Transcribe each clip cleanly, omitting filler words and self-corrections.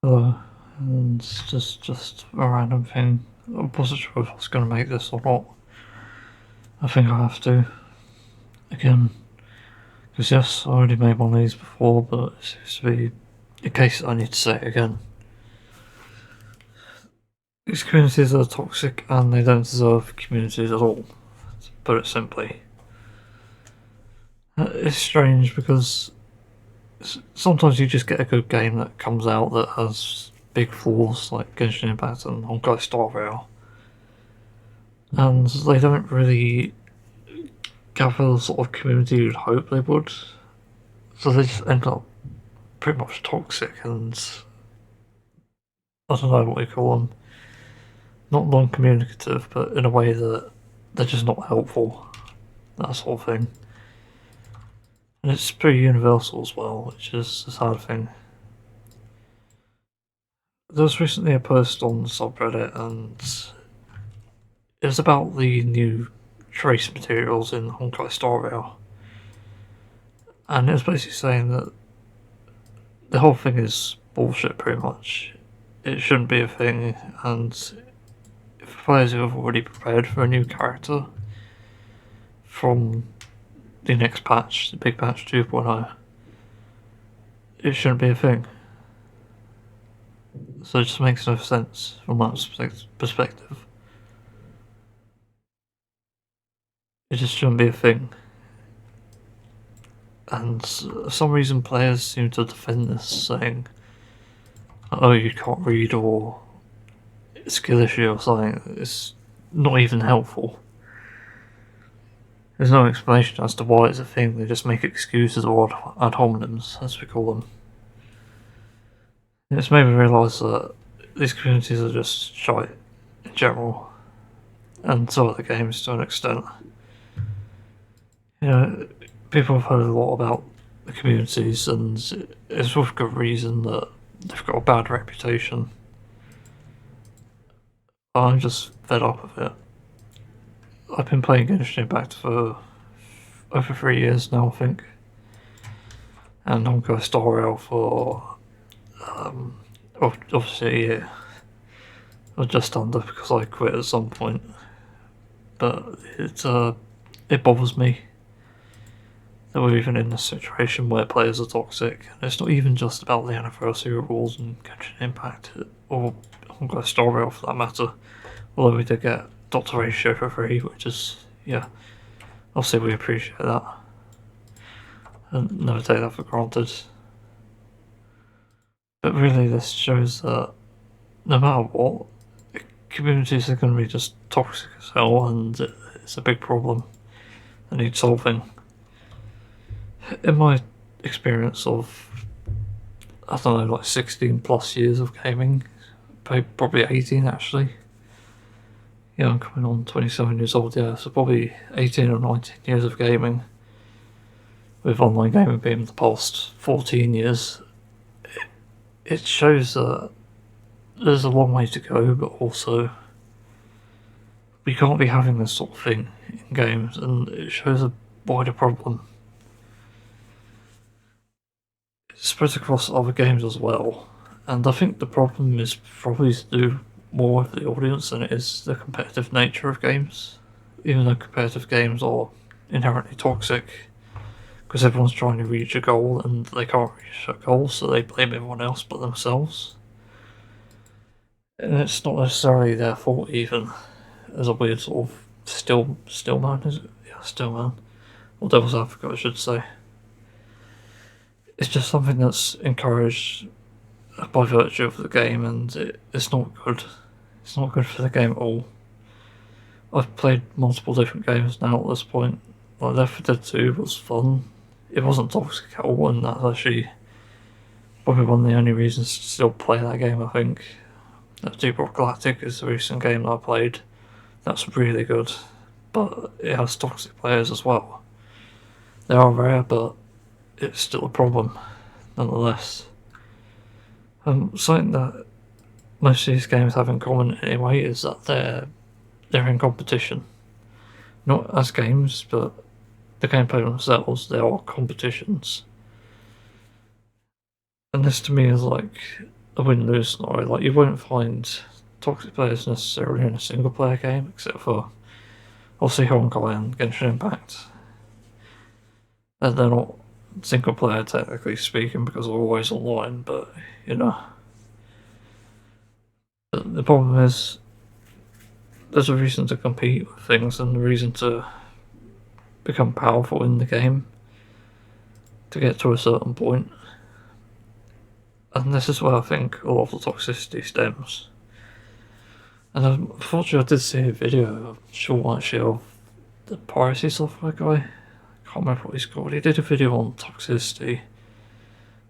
And it's just a random thing. I wasn't sure if I was going to make this or not. I think I have to again, because yes, I already made one of these before, but it seems to be a case that I need to say it again. These communities are toxic and they don't deserve communities at all, to put it simply. It's strange because sometimes you just get a good game that comes out that has big flaws like Genshin Impact and Honkai Star Rail, and they don't really gather the sort of community you'd hope they would. So they just end up pretty much toxic and I don't know what you call them. Not non-communicative, but in a way that they're just not helpful. That sort of thing. And it's pretty universal as well, which is a sad thing. There was recently a post on the subreddit and it was about the new trace materials in Honkai Star Rail. And it was basically saying that the whole thing is bullshit pretty much. It shouldn't be a thing, and if players who have already prepared for a new character from the next patch, the big patch 2.0, it shouldn't be a thing. So it just makes no sense from that perspective. It just shouldn't be a thing. And for some reason players seem to defend this, saying, oh, you can't read or skill issue or something. It's not even helpful. There's no explanation as to why it's a thing, they just make excuses or ad hominems, as we call them. It's made me realise that these communities are just shite in general, and so are the games to an extent. You know, people have heard a lot about the communities, and it's with good reason that they've got a bad reputation. I'm just fed up of it. I've been playing Genshin Impact for over 3 years now, I think, and Honkai Star Rail for obviously a year, or just under, because I quit at some point. But it bothers me that we're even in a situation where players are toxic, and it's not even just about the anniversary rules and Genshin Impact, or Honkai Star Rail for that matter, although we did get Dr. Ratio for free, which is, yeah, obviously we appreciate that, and never take that for granted. But really this shows that no matter what, communities are going to be just toxic as hell, and it's a big problem that needs solving. In my experience of, I don't know, like 16 plus years of gaming, probably 18 actually. Yeah, I'm coming on 27 years old, yeah, so probably 18 or 19 years of gaming, with online gaming being the past 14 years. It shows that there's a long way to go, but also we can't be having this sort of thing in games, and it shows a wider problem. It spreads across other games as well, and I think the problem is probably to do more with the audience than it is the competitive nature of games, even though competitive games are inherently toxic, because everyone's trying to reach a goal and they can't reach that goal, so they blame everyone else but themselves. And it's not necessarily their fault even, as a weird sort of stillman, is it? Yeah, stillman. Or devil's advocate, I should say. It's just something that's encouraged by virtue of the game, and it's not good. It's not good for the game at all. I've played multiple different games now at this point. Like Left 4 Dead 2 was fun. It wasn't toxic at all, and that's actually probably one of the only reasons to still play that game, I think. Deep Rock Galactic is the recent game that I played. That's really good, but it has toxic players as well. They are rare, but it's still a problem, nonetheless. Something that most of these games have in common anyway is that they're in competition. Not as games, but the gameplay themselves, they are competitions. And this to me is like a win-lose scenario. Like, you won't find toxic players necessarily in a single-player game, except for obviously Honkai and Genshin Impact. And they're not single-player technically speaking because they're always online, but you know. The problem is there's a reason to compete with things and a reason to become powerful in the game to get to a certain point. And this is where I think a lot of the toxicity stems. And unfortunately, I did see a video, I'm sure actually, of the piracy software guy. I can't remember what he's called. He did a video on toxicity.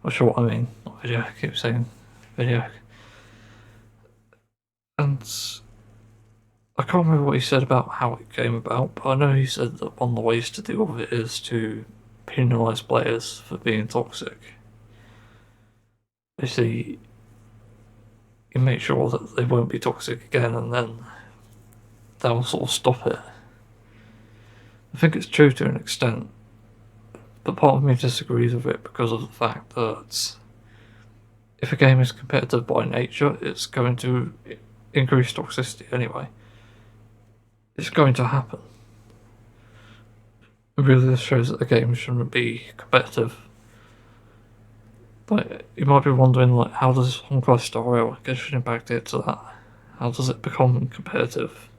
Not sure what I mean. Not video, I keep saying video. And I can't remember what he said about how it came about, but I know he said that one of the ways to deal with it is to penalise players for being toxic. Basically, you make sure that they won't be toxic again, and then they'll sort of stop it. I think it's true to an extent, but part of me disagrees with it because of the fact that if a game is competitive by nature, it's going to increase toxicity anyway. It's going to happen. Really, this shows that the game shouldn't be competitive. Like, you might be wondering, like, how does Honkai Star Rail Genshin Impact it to that? How does it become competitive?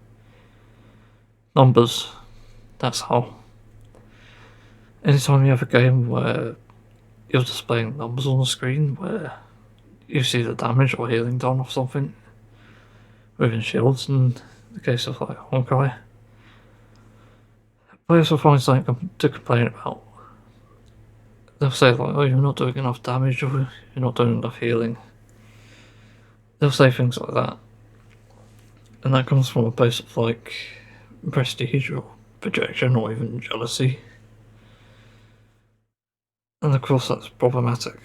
Numbers. That's how. Anytime you have a game where you're displaying numbers on the screen, where you see the damage or healing done or something, within shields, in the case of like Honkai, players will find something to complain about. They'll say like, oh, you're not doing enough damage, or you're not doing enough healing. They'll say things like that. And that comes from a place of like prestige or projection or even jealousy. And of course that's problematic.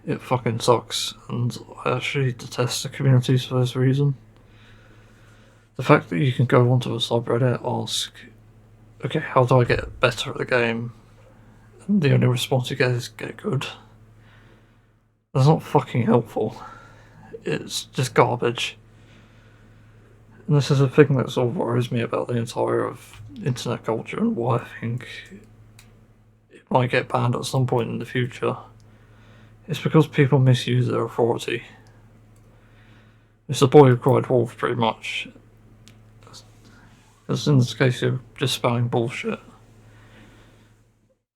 It fucking sucks, and I actually detest the communities for this reason. The fact that you can go onto a subreddit, ask, okay, how do I get better at the game? And the only response you get is get good. That's not fucking helpful. It's just garbage. And this is a thing that sort of worries me about the entire of internet culture and why I think it might get banned at some point in the future. It's because people misuse their authority. It's the boy who cried wolf, pretty much. Because in this case, you're just spouting bullshit.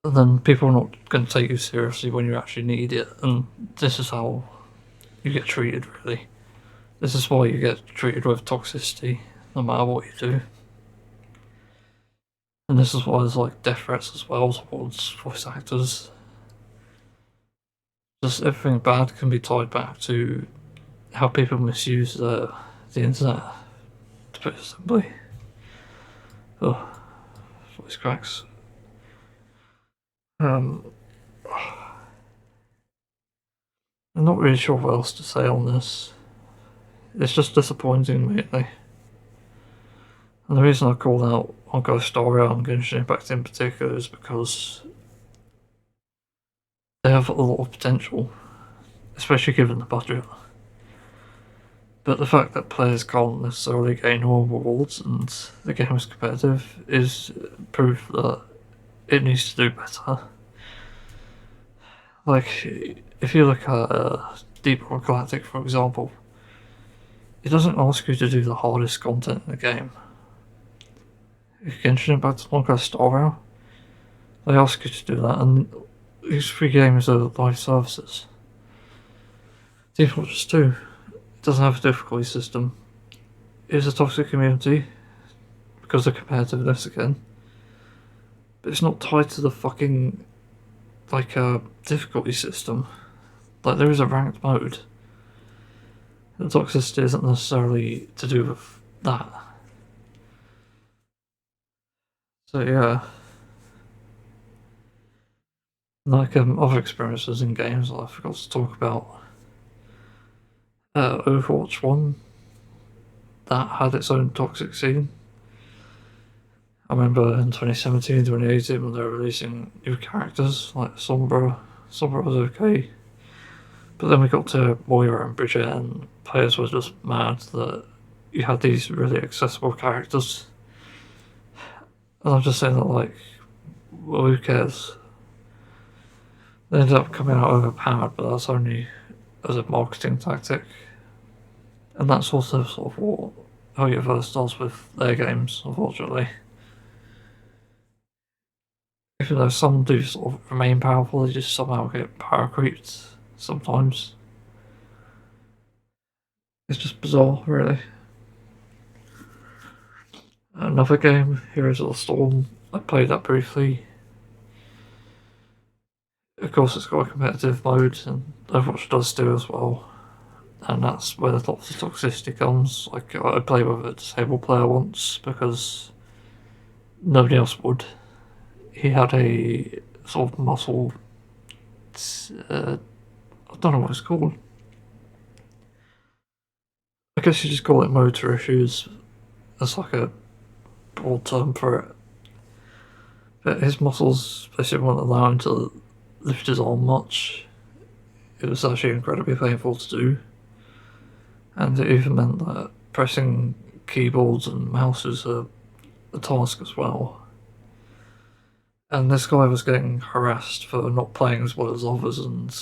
And then people are not going to take you seriously when you actually need it. And this is how you get treated, really. This is why you get treated with toxicity, no matter what you do. And this is why there's like death threats as well towards voice actors. Just everything bad can be tied back to how people misuse the internet, to put it simply. Oh, voice cracks. I'm not really sure what else to say on this. It's just disappointing, lately. And the reason I called out Honkai Star Rail and Genshin Impact in particular is because they have a lot of potential, especially given the budget. But the fact that players can't necessarily gain all rewards and the game is competitive is proof that it needs to do better. Like, if you look at Deep Rock Galactic, for example, it doesn't ask you to do the hardest content in the game. If Genshin Impact and Honkai Star Rail, they ask you to do that, and these three games are live services. Team Fortress 2 doesn't have a difficulty system. It's a toxic community because of competitiveness again, but it's not tied to the fucking difficulty system. Like, there is a ranked mode. The toxicity isn't necessarily to do with that. So yeah, like other experiences in games, I forgot to talk about. Overwatch 1, that had its own toxic scene. I remember in 2017, 2018, when they were releasing new characters, like Sombra was okay, But then we got to Moira and Bridget, and players were just mad that you had these really accessible characters. And I'm just saying that, like, well, who cares? They ended up coming out overpowered, but that's only as a marketing tactic. And that's also sort of what Hoyoverse does with their games, unfortunately. Even though some do sort of remain powerful, they just somehow get power creeped sometimes. It's just bizarre, really. Another game, Heroes of the Storm, I played that briefly. Of course, it's got a competitive mode, and Overwatch does too as well. And that's where the lots of toxicity comes. Like, I played with a disabled player once because nobody else would. He had a sort of muscle. I don't know what it's called. I guess you just call it motor issues. That's like a broad term for it. But his muscles basically wouldn't allow him to lift his arm much. It was actually incredibly painful to do. And it even meant that pressing keyboards and mouses are a task as well. And this guy was getting harassed for not playing as well as others, and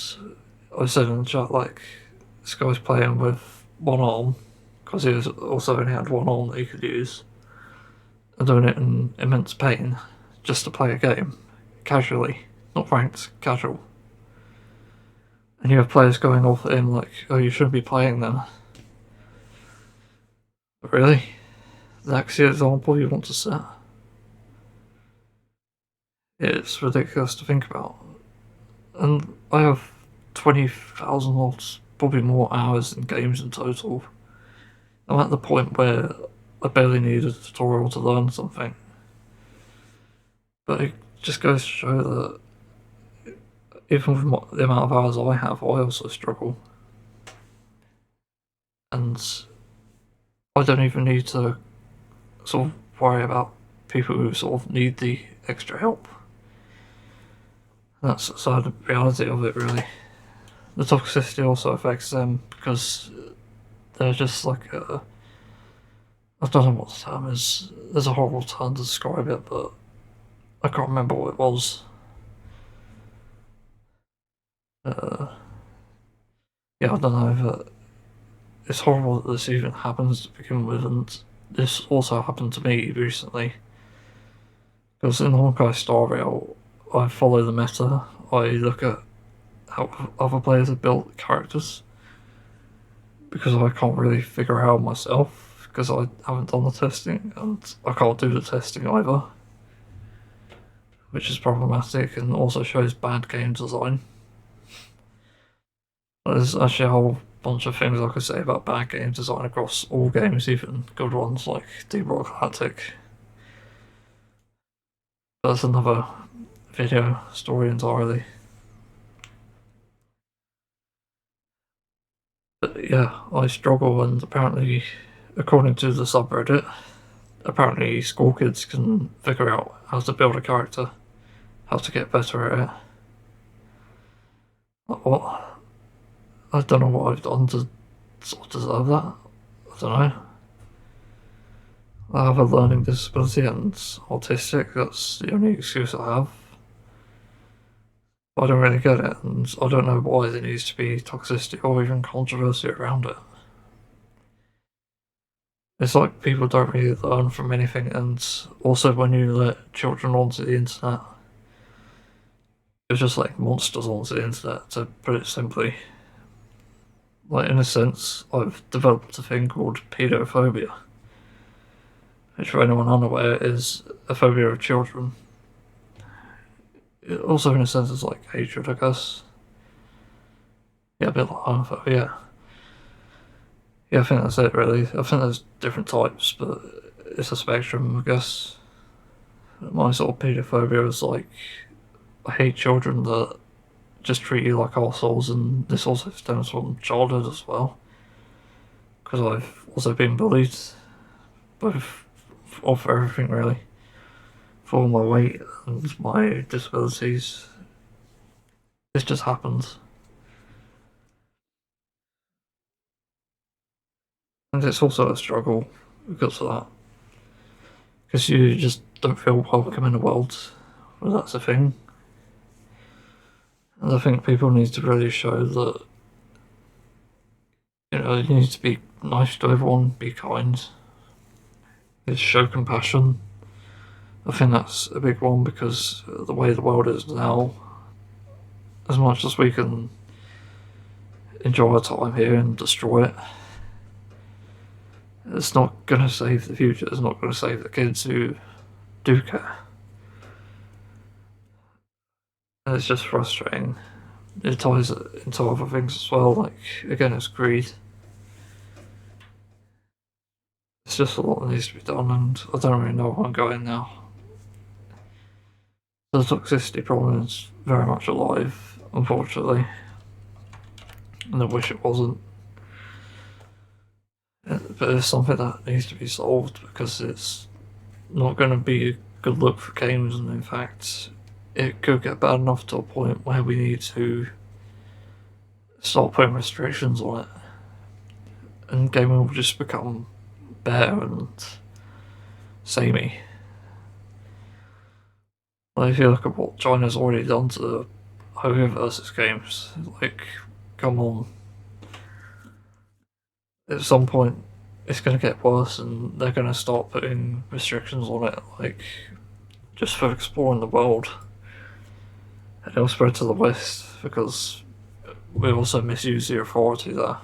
I said in the chat, like, this guy's playing with one arm, because he was also only had one arm that he could use, and doing it in immense pain, just to play a game, casually, not ranked, casual. And you have players going off at him like, oh, you shouldn't be playing then. Really? That's the example you want to set? It's ridiculous to think about. And I have 20,000 lots, probably more hours in games in total. I'm at the point where I barely need a tutorial to learn something. But it just goes to show that even with the amount of hours I have, I also struggle. And I don't even need to sort of worry about people who sort of need the extra help. That's the side of reality of it, really. The toxicity also affects them because they're just like I don't know what the term is. There's a horrible term to describe it, but I can't remember what it was. Yeah, I don't know, but it's horrible that this even happens to begin with, and this also happened to me recently. Because in Honkai Star Rail, I follow the meta. I look at how other players have built characters, because I can't really figure it out myself, because I haven't done the testing, and I can't do the testing either, which is problematic and also shows bad game design. There's actually a whole bunch of things I could say about bad game design across all games, even good ones like Deep Rock Galactic. That's another video story entirely. But yeah, I struggle, and apparently, according to the subreddit, apparently school kids can figure out how to build a character, how to get better at it. What? I don't know what I've done to sort of deserve that. I don't know. I have a learning disability and autistic, that's the only excuse I have. I don't really get it, and I don't know why there needs to be toxicity or even controversy around it. It's like people don't really learn from anything, and also when you let children onto the internet, it's just like monsters onto the internet, to put it simply. Like, in a sense, I've developed a thing called paedophobia, which, for anyone unaware, is a phobia of children. It also, in a sense, is like hatred, I guess. Yeah, a bit like homophobia. Yeah, I think that's it, really. I think there's different types, but it's a spectrum, I guess. My sort of paedophobia is like, I hate children that just treat you like assholes, and this also stems from childhood as well. Because I've also been bullied, both of everything, really. For my weight and my disabilities. This just happens. And it's also a struggle because of that. Because you just don't feel welcome in a world where that's a thing. And I think people need to really show that, you need to be nice to everyone, be kind, show compassion. I think that's a big one because the way the world is now, as much as we can enjoy our time here and destroy it, it's not going to save the future. It's not going to save the kids who do care. And it's just frustrating. It ties it into other things as well, like, again, it's greed. It's just a lot that needs to be done, and I don't really know where I'm going now. The toxicity problem is very much alive, unfortunately, and I wish it wasn't. But it's something that needs to be solved because it's not going to be a good look for games, and in fact, it could get bad enough to a point where we need to start putting restrictions on it, and gaming will just become better and samey. Like, if you look at what China's already done to Hogan versus games, like, come on. At some point, it's going to get worse, and they're going to start putting restrictions on it, like, just for exploring the world. And it'll spread to the West, because we also misuse the authority there.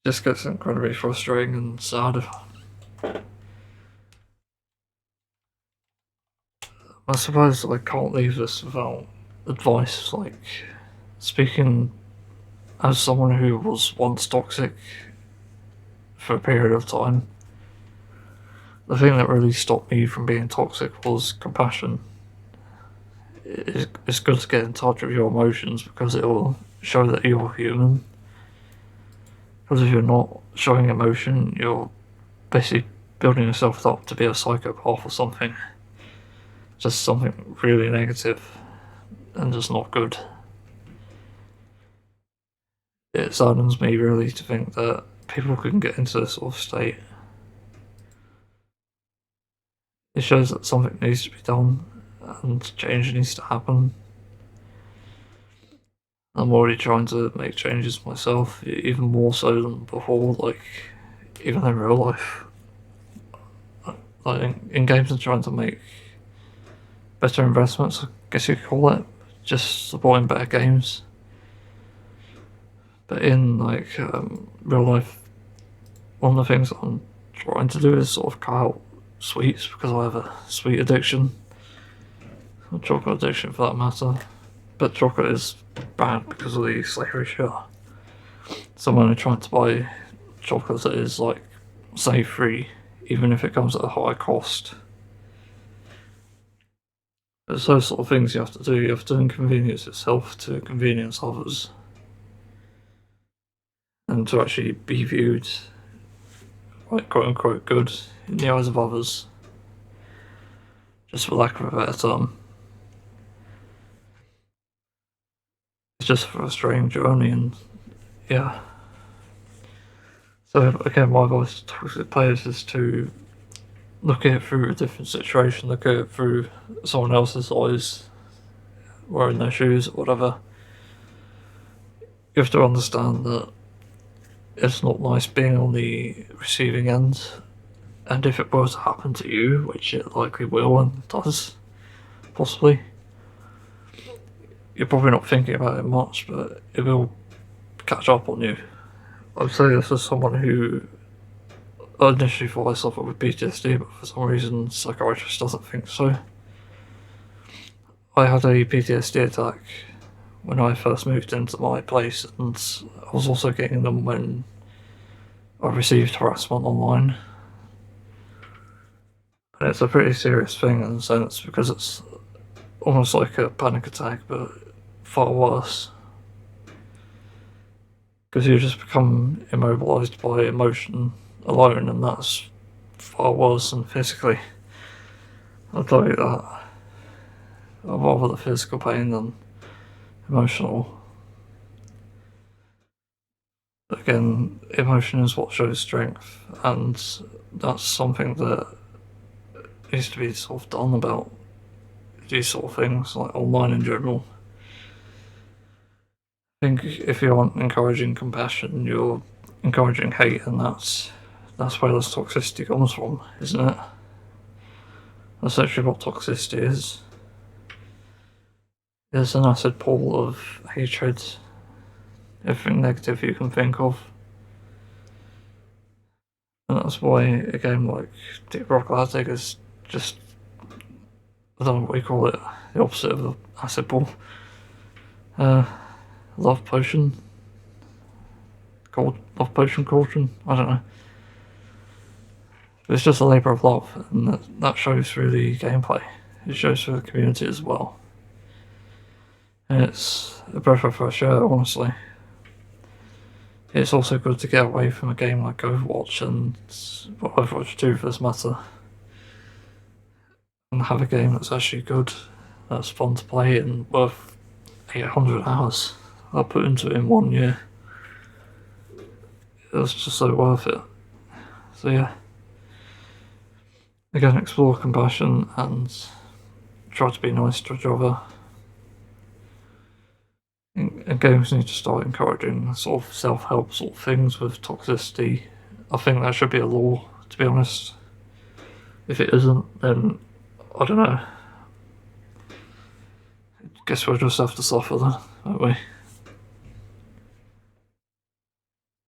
It just gets incredibly frustrating and sad. I suppose I can't leave this without advice, like, speaking as someone who was once toxic for a period of time. The thing that really stopped me from being toxic was compassion. It's good to get in touch with your emotions because it will show that you're human. Because if you're not showing emotion, you're basically building yourself up to be a psychopath or something. Just something really negative and just not good. It saddens me really to think that people can get into this sort of state. It shows that something needs to be done and change needs to happen. I'm already trying to make changes myself, even more so than before, like, even in real life. Like, in games I'm trying to make better investments, I guess you could call it, just supporting better games. But in, like, real life, one of the things I'm trying to do is sort of cut out sweets because I have a sweet addiction, a chocolate addiction for that matter. But chocolate is bad because of the slavery shit. So I'm only trying to buy chocolate that is, like, say free, even if it comes at a higher cost. It's those sort of things you have to do. You have to inconvenience yourself to convenience others, and to actually be viewed, like, quote unquote good in the eyes of others, just for lack of a better term. It's just a frustrating journey, and yeah. So again, my advice to toxic players is to look at it through a different situation, look at it through someone else's eyes, wearing their shoes or whatever. You have to understand that it's not nice being on the receiving end, and if it were to happen to you, which it likely will and does, possibly, you're probably not thinking about it much, but it will catch up on you. I'd say this as someone who I initially thought I suffered with PTSD, but for some reason, psychiatrist doesn't think so. I had a PTSD attack when I first moved into my place, and I was also getting them when I received harassment online. And it's a pretty serious thing in a sense because it's almost like a panic attack, but far worse. Because you just become immobilized by emotion alone, and that's far worse than physically. I'll tell you that. I'd rather the physical pain than emotional. again, emotion is what shows strength, and that's something that needs to be sort of done about these sort of things, like online in general. I think if you aren't encouraging compassion, you're encouraging hate, and that's where this toxicity comes from, isn't it? That's actually what toxicity is. It's an acid pool of hatred, everything negative you can think of. And that's why a game like Deep Rock Galactic is just, I don't know what you call it, the opposite of an acid pool. Love potion? Love potion cauldron? I don't know. But it's just a labour of love, and that shows through the gameplay. It shows through the community as well. And it's a breath of fresh air, honestly. It's also good to get away from a game like Overwatch and Overwatch 2 for this matter, and have a game that's actually good, that's fun to play, and worth 800 hours I put into it in 1 year. It was just so worth it. So yeah, again, explore compassion and try to be nice to each other. And games need to start encouraging sort of self-help sort of things with toxicity. I think that should be a law, to be honest. If it isn't, then I don't know. Guess we'll just have to suffer then, won't we?